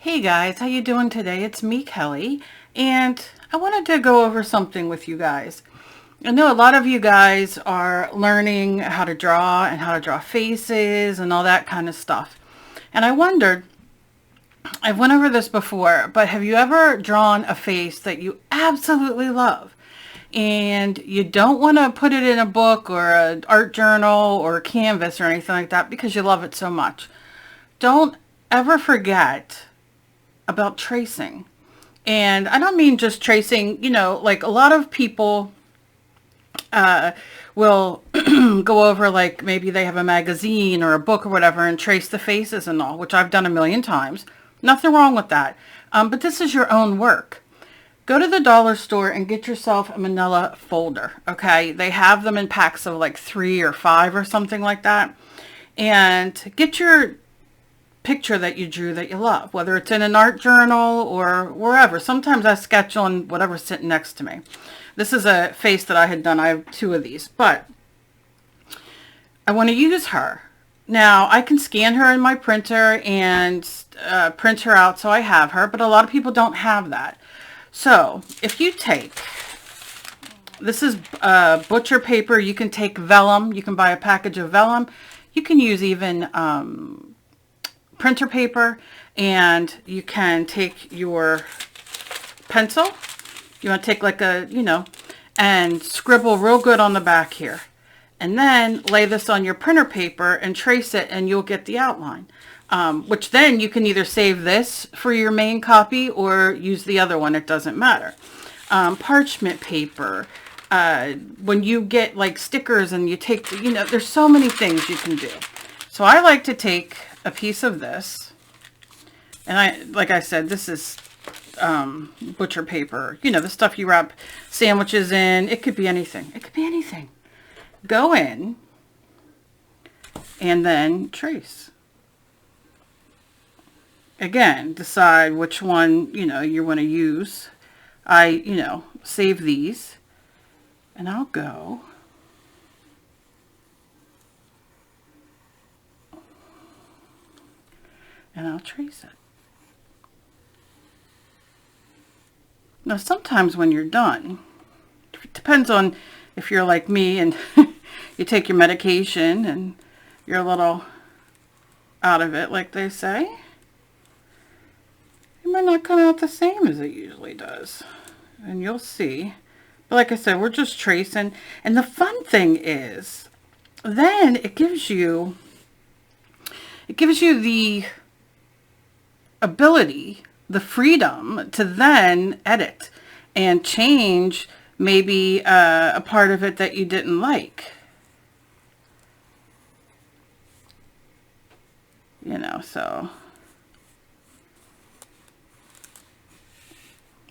Hey guys, how you doing today? It's me, Kelly, and I wanted to go over something with you guys. I know a lot of you guys are learning how to draw and how to draw faces and all that kind of stuff. And I wondered, I've went over this before, but have you ever drawn a face that you absolutely love and you don't want to put it in a book or an art journal or a canvas or anything like that because you love it so much? Don't ever forget about tracing. And I don't mean just tracing, like a lot of people will go over, like maybe they have a magazine or a book or whatever and trace the faces and all, which I've done a million times. Nothing wrong with that. But this is your own work. Go to the dollar store and get yourself a manila folder, okay? They have them in packs of like 3 or 5 or something like that. And get your picture that you drew that you love, whether it's in an art journal or wherever. Sometimes I sketch on whatever's sitting next to me. This is a face that I had done. I have 2 of these, but I want to use her. Now I can scan her in my printer and print her out so I have her, but a lot of people don't have that. So if you take, this is butcher paper, you can take vellum, you can buy a package of vellum, you can use even printer paper, and you can take your pencil. You want to take like a, and scribble real good on the back here. And then lay this on your printer paper and trace it, and you'll get the outline. Which then you can either save this for your main copy or use the other one. It doesn't matter. Parchment paper. When you get like stickers and you take, there's so many things you can do. So I like to take a piece of this, and like I said, this is butcher paper, the stuff you wrap sandwiches in. It could be anything. It could be anything. Go in and then trace. Again, decide which one you want to use. I save these, and I'll go and I'll trace it. Now sometimes when you're done, it depends on if you're like me and you take your medication and you're a little out of it, like they say, it might not come out the same as it usually does. And you'll see. But like I said, we're just tracing. And the fun thing is, then it gives you the ability, the freedom to then edit and change maybe a part of it that you didn't like. So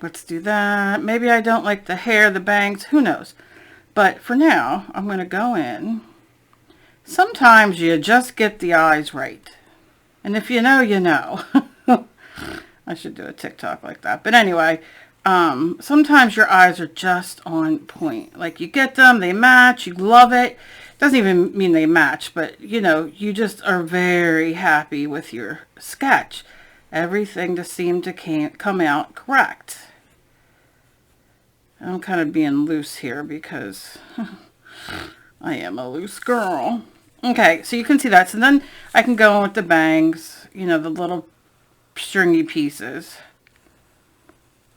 let's do that. Maybe I don't like the hair, the bangs, who knows. But for now, I'm going to go in. Sometimes you just get the eyes right. And if you know, you know. I should do a TikTok like that. But anyway, sometimes your eyes are just on point. Like you get them, they match, you love it. Doesn't even mean they match, but you just are very happy with your sketch. Everything just seemed to come out correct. I'm kind of being loose here because I am a loose girl. Okay, so you can see that. So then I can go in with the bangs, the little stringy pieces.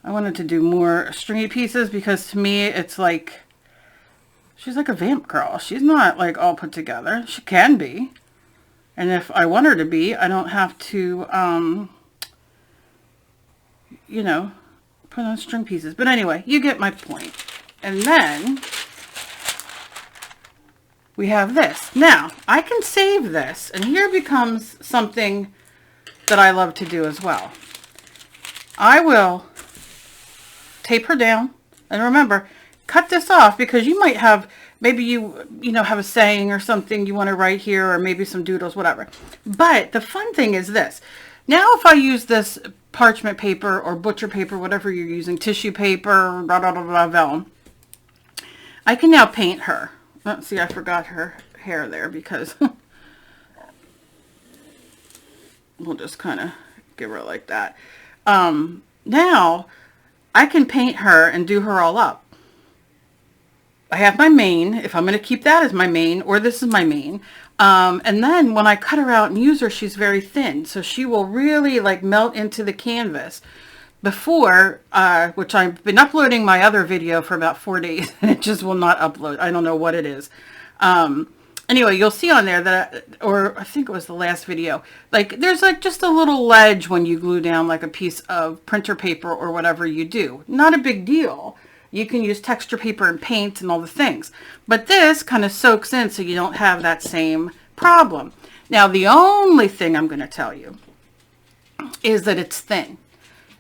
I wanted to do more stringy pieces because to me it's like, she's like a vamp girl. She's not like all put together. She can be. And if I want her to be, I don't have to, put on string pieces. But anyway, you get my point. And then we have this. Now, I can save this. And here becomes something that I love to do as well. I will tape her down. And remember, cut this off because you might have, maybe you have a saying or something you want to write here, or maybe some doodles, whatever. But the fun thing is this. Now if I use this parchment paper or butcher paper, whatever you're using, tissue paper, blah, blah, blah, blah, vellum, I can now paint her. Let's see, I forgot her hair there because we'll just kind of give her like that. Now I can paint her and do her all up. I have my mane, if I'm going to keep that as my mane, or this is my mane. And then when I cut her out and use her, she's very thin. So she will really like melt into the canvas. Before, which I've been uploading my other video for about 4 days, and it just will not upload. I don't know what it is. Anyway, you'll see on there that, or I think it was the last video, like there's like just a little ledge when you glue down like a piece of printer paper or whatever you do. Not a big deal. You can use texture paper and paint and all the things. But this kind of soaks in so you don't have that same problem. Now, the only thing I'm going to tell you is that it's thin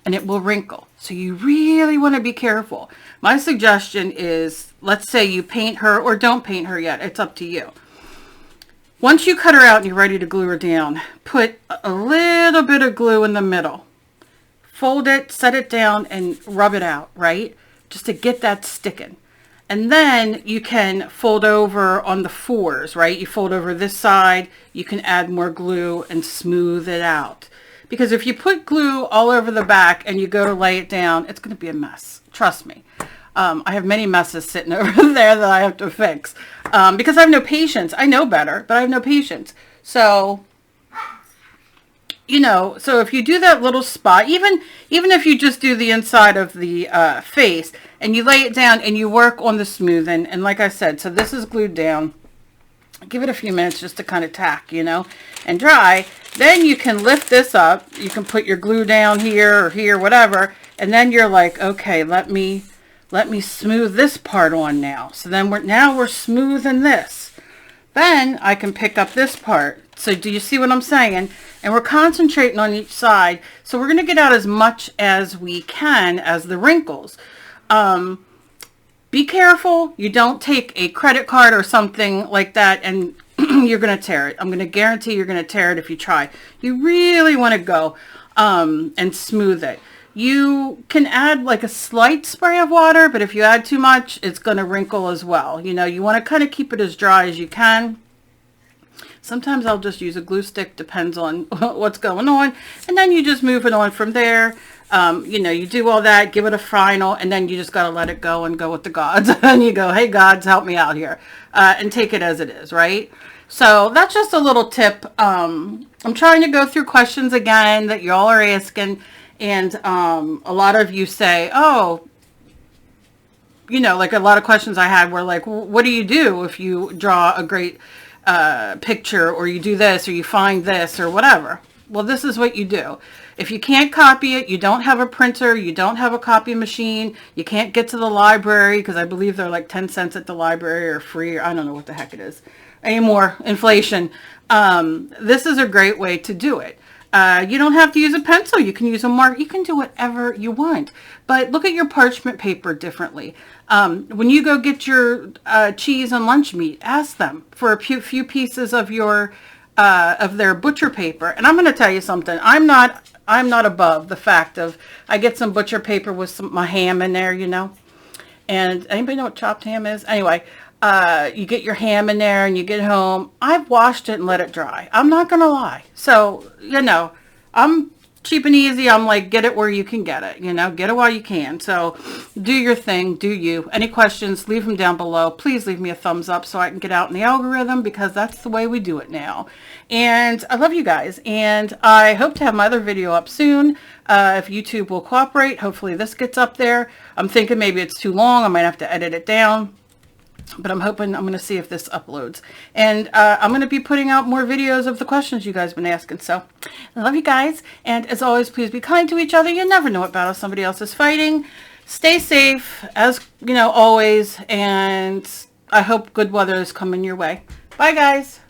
and it will wrinkle. So you really want to be careful. My suggestion is, let's say you paint her or don't paint her yet. It's up to you. Once you cut her out and you're ready to glue her down, put a little bit of glue in the middle. Fold it, set it down, and rub it out, right? Just to get that sticking. And then you can fold over on the fours, right? You fold over this side, you can add more glue and smooth it out. Because if you put glue all over the back and you go to lay it down, it's going to be a mess. Trust me. I have many messes sitting over there that I have to fix because I have no patience. I know better, but I have no patience. So, you know, so if you do that little spot, even if you just do the inside of the face and you lay it down and you work on the smoothing, and like I said, so this is glued down. Give it a few minutes just to kind of tack, you know, and dry. Then you can lift this up. You can put your glue down here or here, whatever. And then you're like, okay, let me smooth this part on now. So then we're smoothing this. Then I can pick up this part. So do you see what I'm saying? And we're concentrating on each side. So we're going to get out as much as we can as the wrinkles. Be careful you don't take a credit card or something like that and you're going to tear it. I'm going to guarantee you're going to tear it if you try. You really want to go and smooth it. You can add like a slight spray of water, but if you add too much, it's going to wrinkle as well. You know, you want to kind of keep it as dry as you can. Sometimes I'll just use a glue stick, depends on what's going on. And then you just move it on from there. You know, you do all that, give it a final, and then you just got to let it go and go with the gods. And you go, hey, gods, help me out here. And take it as it is, right? So that's just a little tip. I'm trying to go through questions again that y'all are asking. And a lot of you say, oh, you know, like a lot of questions I had were like, what do you do if you draw a great picture, or you do this, or you find this, or whatever? Well, this is what you do. If you can't copy it, you don't have a printer, you don't have a copy machine, you can't get to the library, because I believe they're like 10 cents at the library or free, or I don't know what the heck it is anymore, inflation. This is a great way to do it. You don't have to use a pencil. You can use a mark. You can do whatever you want. But look at your parchment paper differently. When you go get your cheese and lunch meat, ask them for a few pieces of your of their butcher paper. And I'm going to tell you something. I'm not above the fact of I get some butcher paper with my ham in there, you know. And anybody know what chopped ham is? Anyway, you get your ham in there and you get home. I've washed it and let it dry. I'm not going to lie. So, you know, I'm cheap and easy. I'm like, get it where you can get it, you know, get it while you can. So do your thing, do you. Any questions, leave them down below. Please leave me a thumbs up so I can get out in the algorithm, because that's the way we do it now. And I love you guys. And I hope to have my other video up soon. If YouTube will cooperate, hopefully this gets up there. I'm thinking maybe it's too long. I might have to edit it down. But I'm hoping, I'm going to see if this uploads. And I'm going to be putting out more videos of the questions you guys have been asking. So I love you guys. And as always, please be kind to each other. You never know what battle somebody else is fighting. Stay safe, as you know, always. And I hope good weather is coming your way. Bye, guys.